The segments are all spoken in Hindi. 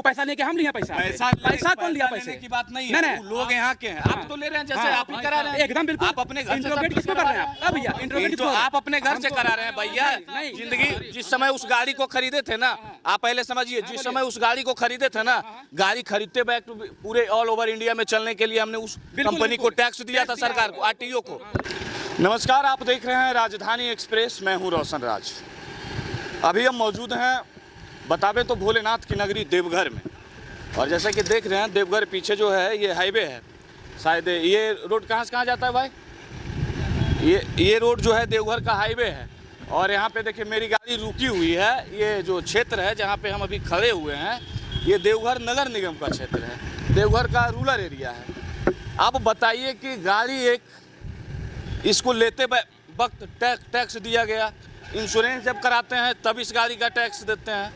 पैसा लेके हम लिया पैसा पैसा कौन लिया पैसे की बात नहीं है, लोग यहाँ के हैं, आप तो ले रहे हैं जैसे आप ही करा रहे हैं एकदम बिल्कुल। आप अपने घर से इंट्रोगेट किसको कर रहे हैं भैया? इंट्रोगेट तो आप अपने घर से करा रहे हैं भैया। जिंदगी जिस समय उस गाड़ी को खरीदे थे ना, आप पहले समझिए, जिस समय उस गाड़ी को खरीदे थे ना, गाड़ी खरीदते वक्त पूरे ऑल ओवर इंडिया में चलने के लिए हमने उस कंपनी को टैक्स दिया था, सरकार को, आरटीओ को। नमस्कार, आप देख रहे हैं राजधानी एक्सप्रेस, मैं हूं रोशन राज। अभी हम मौजूद हैं बतावे तो भोलेनाथ की नगरी देवघर में, और जैसा कि देख रहे हैं देवघर पीछे जो है ये हाईवे है, शायद ये रोड कहाँ से कहाँ जाता है भाई? ये रोड जो है देवघर का हाईवे है। और यहाँ पे देखिए मेरी गाड़ी रुकी हुई है। ये जो क्षेत्र है जहाँ पे हम अभी खड़े हुए हैं, ये देवघर नगर निगम का क्षेत्र है, देवघर का रूरल एरिया है। अब बताइए कि गाड़ी एक इसको लेते वक्त टैक्स दिया गया, इंश्योरेंस जब कराते हैं तब इस गाड़ी का टैक्स देते हैं,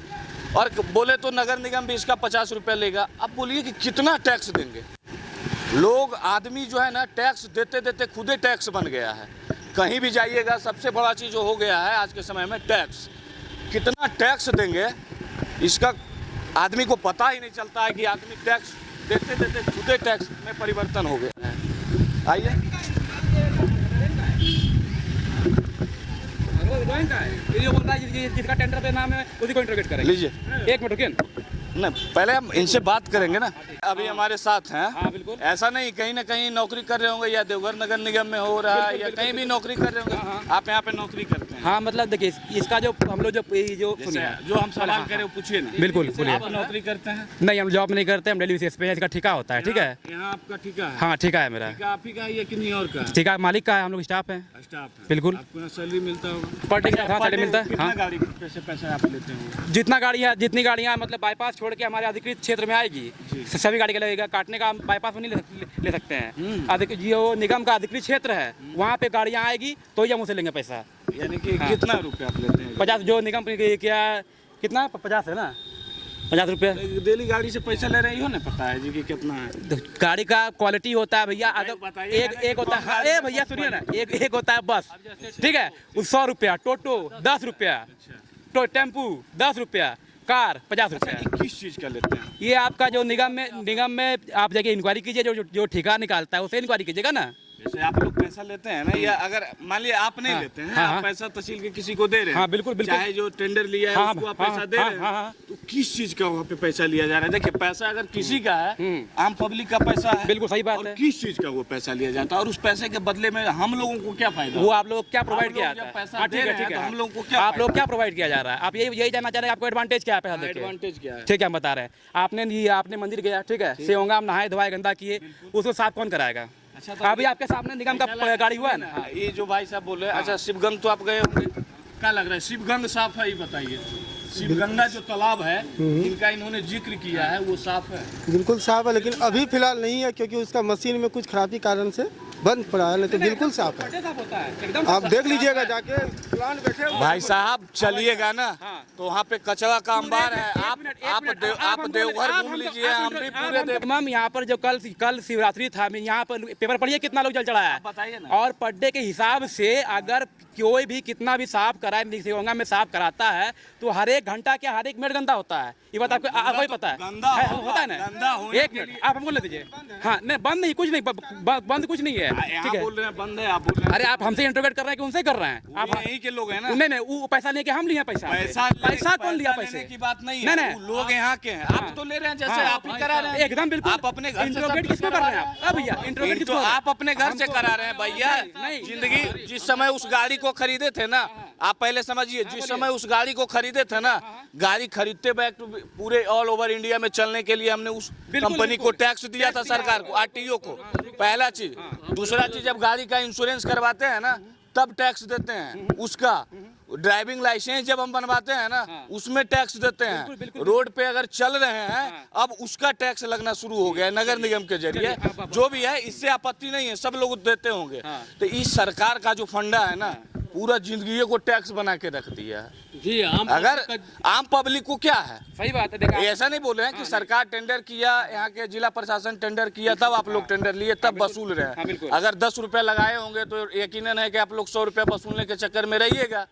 और बोले तो नगर निगम भी इसका 50 रुपये लेगा। अब बोलिए कि कितना टैक्स देंगे लोग? आदमी जो है ना, टैक्स देते देते खुद ही टैक्स बन गया है। कहीं भी जाइएगा सबसे बड़ा चीज़ जो हो गया है आज के समय में टैक्स। कितना टैक्स देंगे इसका आदमी को पता ही नहीं चलता है कि आदमी टैक्स देते देते खुद ही टैक्स में परिवर्तन हो गया है। आइए, ये बोल रहा है जिसका टेंडर पे नाम है उसी को इंट्रोगेट करेंगे। लीजिए एक मिनट रुकिए ना, पहले हम इनसे बात करेंगे ना। अभी हमारे साथ हैं। हाँ बिल्कुल। ऐसा नहीं कहीं ना कहीं नौकरी कर रहे होंगे, या देवघर नगर निगम में हो रहा है, या कहीं भी नौकरी कर रहे होंगे। आप यहाँ पे नौकरी करते हैं? हाँ, मतलब देखिए इसका जो हम लोग जो हम सवाल करें वो पूछिए ना। बिल्कुल बोलिए। आप नौकरी करते हैं? नहीं, हम जॉब नहीं करते, हम डेली बेसिस पे इसका ठेका होता है। ठीक है, यहाँ आपका ठेका है? हाँ ठेका है मेरा। आप ही का है या किन्हीं और का? ठेका मालिक का है, हम लोग स्टाफ हैं। स्टाफ है बिल्कुल। आपको सैलरी मिलता होगा पर डे का सैलरी मिलता है। हाँ, गाड़ी पैसे आप लेते हैं? जितना गाड़ी है, जितनी गाड़ियाँ मतलब बाईपास छोड़ के हमारे अधिकृत क्षेत्र में आएगी सभी गाड़ी का लगेगा। काटने का हम बाईपास में नहीं ले सकते हैं। जो निगम का अधिकृत क्षेत्र है वहाँ पे गाड़ियाँ आएगी तो ही हम उसे लेंगे पैसा। यानी कि कितना रुपये आप लेते हैं? 50। जो निगम क्या कितना 50 है ना, 50 रुपये। डेली गाड़ी से पैसा ले रही हो ना, पता है जी कि कितना है? गाड़ी का क्वालिटी होता है भैया। अगर एक होता है, ए भैया सुनिए ना, एक होता है बस, ठीक है, 100 रुपया, टोटो 10 रुपया, तो टेम्पू 10 रुपया, कार 50 रुपया। किस चीज़ का लेते हैं? ये आपका जो निगम में आप जाके इंक्वायरी कीजिए, जो ठेका निकालता है उसे इंक्वायरी कीजिएगा ना। जैसे आप लोग पैसा लेते हैं ना, या अगर मान लिया आप नहीं लेते हैं, आप पैसा तहसील के किसी को दे रहे हैं। हाँ बिल्कुल बिल्कुल। चाहे जो टेंडर लिया है उसको आप पैसा दे रहे हैं, तो किस चीज का वहाँ पे पैसा लिया जा रहा है? देखिए, पैसा अगर किसी का है, आम पब्लिक का पैसा है, बिल्कुल सही बात है, किस चीज का वो पैसा लिया जाता है, और उस पैसे के बदले में हम लोगों को क्या फायदा? वो आप लोग क्या प्रोवाइड किया जाता है? पैसा दे रहे हैं तो हम लोगों को क्या, आप लोग क्या प्रोवाइड किया जा रहा है? आप यही जानना चाह रहे हैं आपको एडवांटेज क्या है? पैसा देके एडवांटेज क्या है? ठीक है, हम बता रहे हैं। आपने मंदिर गया, ठीक है, सेवंगा हम नहाए धोए गंदा किए, उसको साफ कौन कराएगा? अच्छा, अभी आपके सामने निगम का गाड़ी हुआ है ना। ये जो भाई साहब बोल रहे हैं, अच्छा शिवगंग तो आप गए होंगे, क्या लग रहा है शिवगंग साफ है? ये बताइए, शिवगंगा जो तालाब है इनका इन्होंने जिक्र किया है, वो साफ है? बिल्कुल साफ है, लेकिन अभी फिलहाल नहीं है क्योंकि उसका मशीन में कुछ खराबी कारण से बंद पड़ा है, नहीं तो बिल्कुल साफ है। आप देख लीजिएगा जाके, प्लांट बैठे भाई साहब चलिएगा ना, तो वहाँ पे कचरा का अंबार है। आप देवघर घूम लीजिए, हम भी पूरे मैम यहाँ पर जो कल शिवरात्रि था, यहाँ पर पेपर पढ़िए कितना लोग जल चढ़ाया है, बताइए ना। और पर डे के हिसाब से अगर कोई भी कितना भी साफ कराए, शिवगंगा में साफ कराता है तो हर एक घंटा क्या हर एक मिनट गंदा होता है। ये बात आपको ही पता है, होता है ना? एक मिनट आप हमको ले दीजिए। हाँ नहीं, बंद नहीं, कुछ नहीं, बंद कुछ नहीं है। ठीक है, बोल रहे हैं बंद है, आप बोल रहे हैं। अरे आप हमसे इंटरोगेट कर रहे हैं कि उनसे कर रहे हैं? आप यही के लोग हैं ना? नहीं, वो पैसा लेके हम लिए पैसा कौन लिया? पैसे की बात नहीं है, नहीं, लोग यहाँ के हैं, आप तो ले रहे हैं जैसे आप ही करा रहे हैं। एकदम बिल्कुल। आप अपने घर से इंट्रोगेट किसको कर रहे हैं आप? भैया इंट्रोगेट तो आप अपने घर से करा रहे हैं भैया। जिंदगी जिस समय उस गाड़ी को खरीदे थे ना, आप पहले समझिए, जिस समय उस गाड़ी को खरीदे थे ना, गाड़ी खरीदते वक्त पूरे ऑल ओवर इंडिया में चलने के लिए हमने उस कंपनी को टैक्स दिया था, सरकार को, आरटीओ को। पहला चीज। दूसरा चीज, जब गाड़ी का इंश्योरेंस करवाते हैं ना तब टैक्स देते हैं उसका। ड्राइविंग लाइसेंस जब हम बनवाते हैं ना उसमें टैक्स देते हैं। रोड पे अगर चल रहे हैं अब उसका टैक्स लगना शुरू हो गया है नगर निगम के जरिए। जो भी है इससे आपत्ति नहीं है, सब लोग देते होंगे। तो इस सरकार का जो फंडा है ना, पूरा जिंदगी को टैक्स बना के रख दिया है। जी अगर आम पब्लिक को क्या है, सही बात है। देखा ऐसा नहीं बोल रहे हैं कि सरकार टेंडर किया, यहाँ के जिला प्रशासन टेंडर किया, तब आप लोग टेंडर लिए, तब वसूल रहे हैं। अगर 10 रुपए लगाए होंगे तो यकीनन है कि आप लोग 100 रुपए वसूलने के चक्कर में रहिएगा।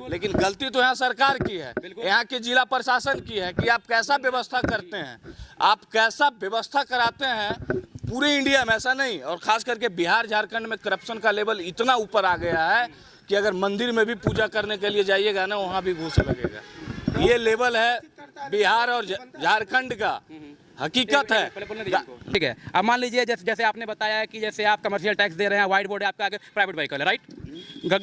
लेकिन गलती तो यहाँ सरकार की है, यहाँ के जिला प्रशासन की है कि आप कैसा व्यवस्था करते हैं, आप कैसा व्यवस्था कराते हैं। पूरे इंडिया में ऐसा नहीं, और खास करके बिहार झारखंड में करप्शन का लेवल इतना ऊपर आ गया है कि अगर मंदिर में भी पूजा करने के लिए जाइएगा ना, वहाँ भी घूस लगेगा। ये लेवल है बिहार और झारखंड का, हकीकत है। ठीक है, अब मान लीजिए जैसे आपने बताया कि जैसे आप कमर्शियल टैक्स दे रहे हैं, व्हाइट बोर्ड है आपका आगे, प्राइवेट व्हीकल है, राइट।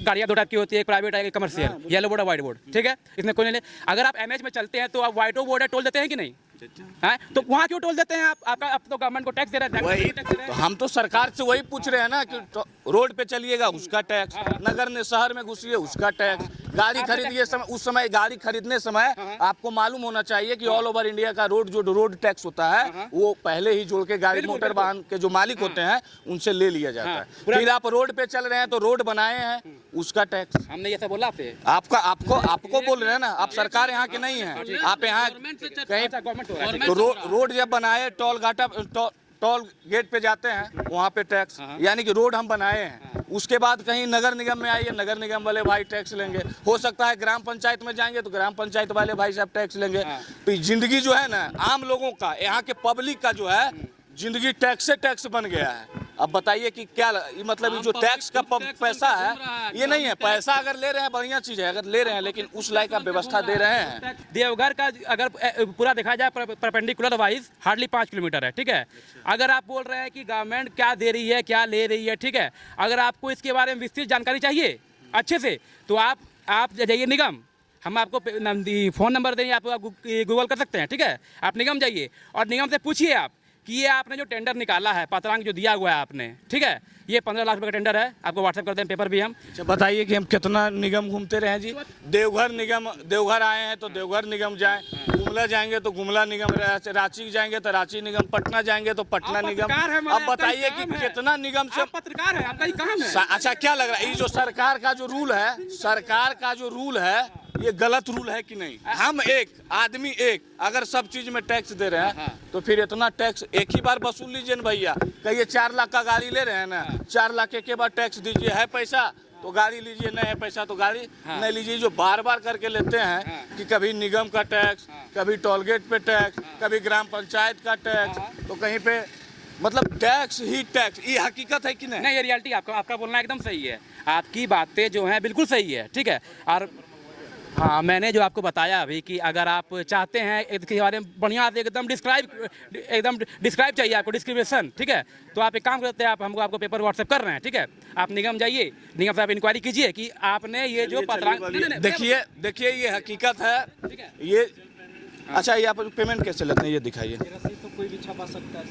गाड़ियाँ दो टाइप की होती है, एक प्राइवेट है, एक कमर्शियल, येलो बोर्ड है, व्हाइट बोर्ड, ठीक है। इसमें कोई नहीं ले। अगर आप एनएच में चलते हैं तो आप व्हाइट बोर्ड है, टोल देते हैं कि नहीं? है तो वहाँ क्यों टोल देते हैं आप? आपका अब तो गवर्नमेंट को टैक्स दे रहे हैं, तो हम तो सरकार से वही पूछ रहे हैं ना कि रोड पे चलिएगा उसका टैक्स, नगर ने शहर में घुसिए उसका टैक्स, गाड़ी खरीदिए उस समय गाड़ी खरीदने समय आपको मालूम होना चाहिए कि ऑल ओवर इंडिया का रोड टैक्स होता है, वो पहले ही जोड़ के गाड़ी मोटर वाहन के जो मालिक होते हैं उनसे ले लिया जाता है। फिर आप रोड पे चल रहे हैं तो रोड बनाए हैं उसका टैक्स। हमने ऐसा बोला आपसे? आपको बोल रहे हैं ना, आप सरकार यहाँ के नहीं है, आप यहाँ कहीं तो रोड जब बनाए, टोल गेट पे जाते हैं वहाँ पे टैक्स, यानी कि रोड हम बनाए हैं। उसके बाद कहीं नगर निगम में आइए, नगर निगम वाले भाई टैक्स लेंगे। हो सकता है ग्राम पंचायत में जाएंगे तो ग्राम पंचायत वाले भाई साहब टैक्स लेंगे। तो जिंदगी जो है ना आम लोगों का, यहाँ के पब्लिक का जो है जिंदगी टैक्स से टैक्स बन गया है। अब बताइए कि क्या मतलब ये जो टैक्स का पैसा है ये नहीं है। पैसा अगर ले रहे हैं बढ़िया चीज है, अगर ले रहे हैं, लेकिन उस लायक का व्यवस्था दे रहे हैं। देवघर का अगर पूरा देखा जाए परपेंडिकुलर वाइज हार्डली 5 किलोमीटर है, ठीक है। अगर आप बोल रहे हैं कि गवर्नमेंट क्या दे रही है, क्या ले रही है, ठीक है, अगर आपको इसके बारे में विस्तृत जानकारी चाहिए अच्छे से तो आप जाइए निगम, हम आपको फ़ोन नंबर देंगे, आप गूगल कर सकते हैं, ठीक है। आप निगम जाइए और निगम से पूछिए आप कि ये आपने जो टेंडर निकाला है, पत्रांक जो दिया हुआ है आपने, ठीक है, ये 15 लाख रुपए का टेंडर है, आपको व्हाट्सएप करते हैं पेपर भी हम। अच्छा बताइए कि हम कितना निगम घूमते रहे जी। देवघर आए हैं तो देवघर निगम जाएं, गुमला जाएंगे तो गुमला निगम, रांची जाएंगे तो रांची निगम, पटना जाएंगे तो पटना निगम। अब बताइए कि कितना निगम से पत्रकार है, आपका ही काम है। अच्छा क्या लग रहा है ये जो सरकार का जो रूल है ये गलत रूल है कि नहीं? हम एक आदमी अगर सब चीज में टैक्स दे रहे हैं तो फिर इतना टैक्स एक ही बार वसूल लीजिए ना भैया। कहिए 4 लाख का गाड़ी ले रहे हैं ना, 4 लाख के बाद टैक्स दीजिए, है पैसा तो गाड़ी लीजिए, नहीं है पैसा तो गाड़ी नहीं लीजिए। जो बार बार करके लेते हैं कि कभी निगम का टैक्स, कभी टोल गेट पे टैक्स, कभी ग्राम पंचायत का टैक्स, तो कहीं पे मतलब टैक्स ही टैक्स। ये हकीकत है कि नहीं? नहीं, ये रियलिटी आपका बोलना एकदम सही है, आपकी बातें जो हैं बिल्कुल सही है, ठीक है। और हाँ, मैंने जो आपको बताया अभी कि अगर आप चाहते हैं इसके बारे में बढ़िया से एकदम डिस्क्राइब चाहिए आपको, डिस्क्रिप्शन, ठीक है, तो आप एक काम करते हैं, आप हमको आपको पेपर व्हाट्सएप कर रहे हैं, ठीक है। आप निगम जाइए, निगम से आप इंक्वायरी कीजिए कि आपने ये जो पत्रांक, देखिए ये हकीकत है, ये अच्छा ये आप पेमेंट कैसे लेते हैं ये दिखाइए। तो कोई भी छपा सकता है,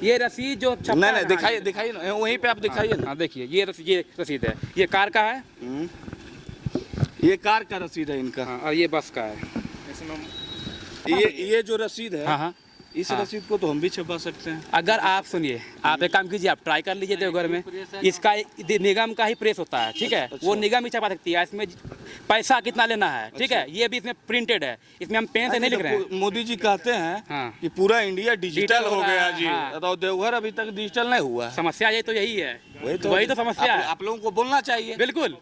ये रसीद जो नहीं दिखाइए ना, वहीं पे आप दिखाइए ना। देखिए ये रसीद है, ये कार का है, ये कार का रसीद है इनका, और ये बस का है। ये जो रसीद है, हाँ, इस रसीद को तो हम भी छपा सकते हैं। अगर आप सुनिए, आप एक काम कीजिए, आप ट्राई कर लीजिए देवघर में, इसका निगम का ही प्रेस होता है, ठीक है। अच्छा। वो निगम ही छपा सकती है, इसमें पैसा कितना लेना है, ठीक है, ये भी इसमें प्रिंटेड है, इसमें हम पेन से नहीं लिख रहे हैं। मोदी जी कहते हैं हाँ। कि पूरा इंडिया डिजिटल हो गया जी, हाँ। तो देवघर अभी तक डिजिटल नहीं हुआ। समस्या ये तो यही है, वही तो समस्या है। आप लोगों को बोलना चाहिए, बिल्कुल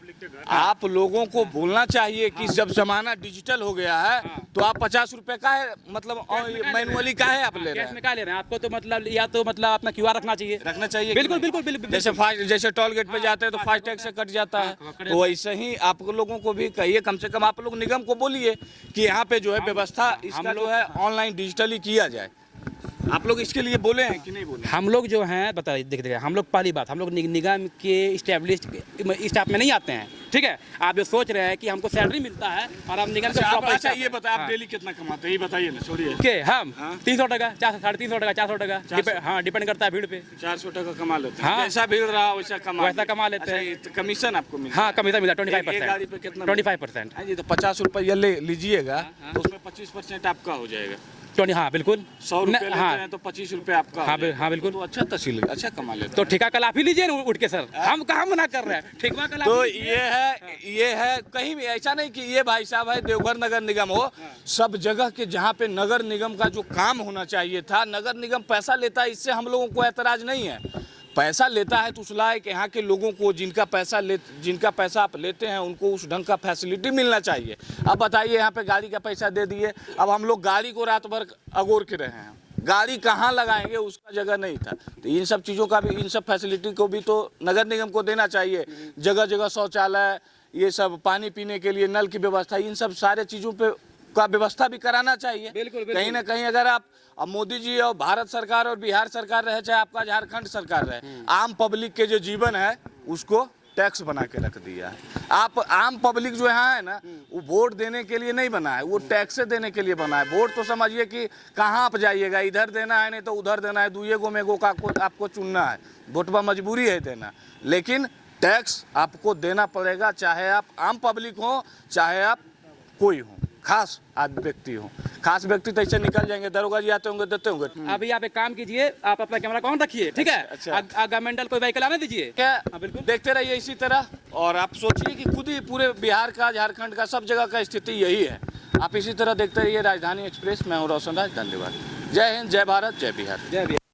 आप लोगों को बोलना चाहिए कि जब जमाना डिजिटल हो गया है तो आप 50 रुपए का है मतलब मैनुअली का है आप ले रहे हैं, क्या ले रहे हैं, आपको तो मतलब या तो मतलब अपना QR रखना चाहिए। बिल्कुल। जैसे टोल गेट पे जाते हैं तो फास्टैग से कट जाता है, तो वैसे ही आप लोगों को भी कहिए, कम से कम आप लोग निगम को बोलिए कि यहाँ पे जो है व्यवस्था इसका जो है ऑनलाइन डिजिटली किया जाए। आप लोग इसके लिए बोले हैं कि नहीं बोले? हम लोग जो हैं बताइए, देखिए हम लोग पहली बात, हम लोग निगम के इस्टेब्लिश स्टाफ में नहीं आते हैं, ठीक है। आप जो सोच रहे हैं कि हमको सैलरी मिलता है और हम निगम अच्छा ये बताए आप डेली कितना कमाते हैं ये बताइए ना, छोड़िए के हम 300 टका, 350 टका, 400 टका, हाँ डिपेंड करता है भीड़ पे। 400 टका कमा लेते हैं, हाँ। जैसा भीड़ रहा वैसा कमा लेते हैं। कमीशन आपको मिलता है? हाँ, कमीशन मिलता है 25%। गाड़ी पे कितना? 25%। जी, तो 50 रुपया ले लीजिएगा तो उसमें 25% आपका हो जाएगा। 20 हाँ बिल्कुल 100 रुपए लेते हाँ हैं तो 25 रुपए आपका हाँ हाँ बिल्कुल। तो अच्छा तहसील अच्छा कमा लेते तो ठेका कल आप ही लीजिए ना उठ के सर, हम कहाँ मना कर रहे हैं, ठेका कल आप तो ही लीजिए। ये है कहीं भी ऐसा नहीं कि ये भाई साहब है देवघर नगर निगम हो, सब जगह के जहाँ पे नगर निगम का जो काम होना चाहिए था, नगर निगम पैसा लेता है, इससे हम लोगों को ऐतराज नहीं है। पैसा लेता है तो उस लायक यहाँ के लोगों को जिनका पैसा आप लेते हैं उनको उस ढंग का फैसिलिटी मिलना चाहिए। अब बताइए यहाँ पे गाड़ी का पैसा दे दिए, अब हम लोग गाड़ी को रात भर अगोर के रहे हैं, गाड़ी कहाँ लगाएंगे उसका जगह नहीं था। तो इन सब चीज़ों का भी, इन सब फैसिलिटी को भी तो नगर निगम को देना चाहिए। जगह जगह शौचालय, ये सब पानी पीने के लिए नल की व्यवस्था, इन सब सारे चीज़ों पे का व्यवस्था भी कराना चाहिए। बिल्कुल, बिल्कुल। कहीं ना कहीं अगर आप अब मोदी जी और भारत सरकार और बिहार सरकार रहे, चाहे आपका झारखंड सरकार रहे, आम पब्लिक के जो जीवन है उसको टैक्स बना के रख दिया है। आप आम पब्लिक जो है ना, वो वोट देने के लिए नहीं बना है, वो टैक्स देने के लिए बना है। वोट तो समझिए कि कहाँ आप जाइएगा, इधर देना है नहीं तो उधर देना है, दुए गो में गो का आपको चुनना है, वोट पर मजबूरी है देना। लेकिन टैक्स आपको देना पड़ेगा, चाहे आप आम पब्लिक हो चाहे आप कोई हो, खास व्यक्ति हो। खास व्यक्ति तो ऐसे निकल जाएंगे, दरोगा जी आते होंगे देते होंगे। अभी आप एक काम कीजिए, आप अपना कैमरा ऑन रखिए, ठीक है? अच्छा। गवर्नमेंटल कोई व्हीकल आने दीजिए क्या हाँ, बिल्कुल। देखते रहिए इसी तरह, और आप सोचिए कि खुद ही पूरे बिहार का, झारखंड का, सब जगह का स्थिति यही है। आप इसी तरह देखते रहिए राजधानी एक्सप्रेस। मैं हूँ रोशन राज, धन्यवाद। जय हिंद, जय भारत, जय बिहार। जय